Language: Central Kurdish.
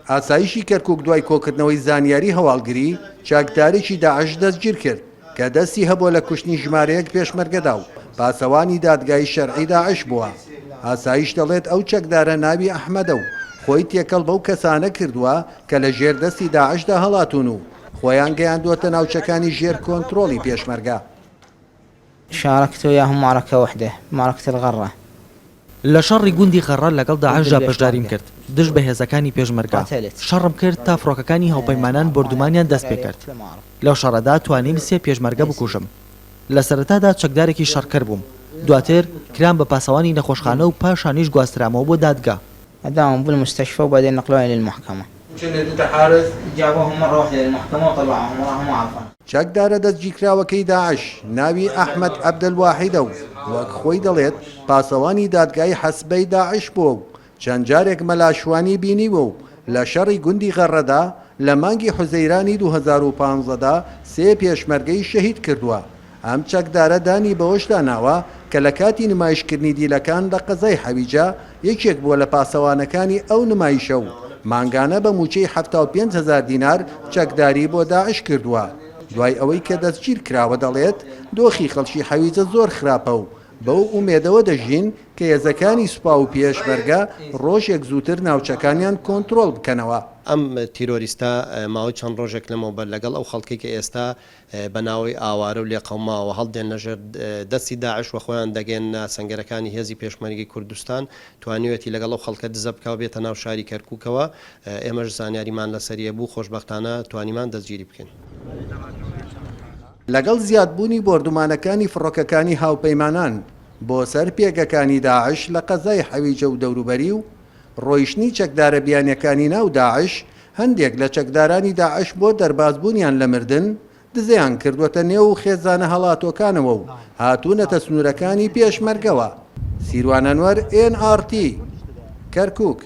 ئاسایشی کەرکوک دوای کۆکردنەوەی زانیاری هەواڵگری چەکدارێکی داعش دەستگیر کرد کە دەستی هەبووە لە کوشتنی ژمارەیەک پێشمەرگەدا و پاسەوانی دادگای شەرعی داعش بووە. ئاسایش دەڵێت ئەو چەکدارە ناوی ئەحمەدە و خۆی تێکەڵ بەو کەسانە کردووە کە لە ژێردەستی داعشدا هەڵاتون و خۆیان گەیاندووەتە ناوچەکانی ژێر کۆنتڕۆڵی پێشمەرگە. شاركت وياهم معركة واحدة معركة الغرة. لە شەڕی گوندی غەڕە لەگەڵ داعشدا بەشداریم کرد دژ بە هێزەکانی پێشمەرگە شەڕم کرد تا فڕۆکەکانی هاوپەیمانان بردومانیان دەست پێ کرد. لەو شەڕەدا توانیم سێ پێشمەرگە بکوژم. لە سەرەتادا چەکدارێکی شەڕکەر بووم، دواتر کرام بە پاسەوانی نەخۆشخانە و پاشانیش گواسترامەوە بۆ دادگا. أداهم بالمستشفى وبعدين نقلوها للمحكمة. جابوهم مرة واحدة للمحكمة وطلعوهم وراهم عارفين. چەکدارە دەستگیرکراوەکەی داعش ناوی ئەحمەد عەبدەلواحیدە و وەک خۆی دەڵێت پاسەوانی دادگای حەسبەی داعش بووە و چەند جارێک مەلاشوانی بینیوە و لە شەڕی گوندی غەڕەدا لە مانگی حوزەیرانی 2015دا سێ پێشمەرگەی شەهید کردووە. ئەم چەکدارە دانی بەوەشدا ناوە کە لە کاتی نمایشکردنی دیلەکان لە قەزای حەویجە یەکێک بووە لە پاسەوانەکانی ئەو نمایشە و مانگانە بە موچەی 75,000 دینار چەکداری بۆ داعش کردووە. دوای ئەوەی کە دەستگیر کراوە دەڵێت دۆخی خەڵکی حەویجە زۆر خراپە و بەو ئومێدەوە دەژین کە هێزەکانی سوپا و پێشمەرگە ڕۆژێک زووتر ناوچەکانیان کۆنتڕۆڵ بکەنەوە. ئەم تیرۆریستە ماوەی چەند ڕۆژێک لەمەوە بەر لەگەڵ ئەو خەڵکی کە ئێستا بەناوی ئاوارە و لێقەوماوە هەڵدێن لەژێر دەستی داعش و خۆیان دەگەن سەنگەرەکانی هێزی پێشمەرگی کوردستان توانیوێتی لەگەڵ ئەو خەڵکە دزە بکەوە بێتە ناو شاری کەرکوکەوە. ئێمەش زانیاریمان لەسەریە بوو خۆشبەختانە توانیمان دەستگیری بکەین. لەگەڵ زیادبوونی بردومانەکانی فڕۆکەکانی هاوپەیمانان بۆ سەر پێگەکانی داعش لە قەزای حەویجە و دەوروبەری و ڕۆیشتنی چەکدارە بیانیەکانی ناو داعش هەندێک لە چەکدارانی داعش بۆ دەربازبوونیان لە مردن دزەیان کردوەتە نێو خێزانە هەڵاتۆکانەوە و هاتوونەتە سنوورەکانی پێشمەرگەوە. سیروان ئەنوەر NRT کەرکوک.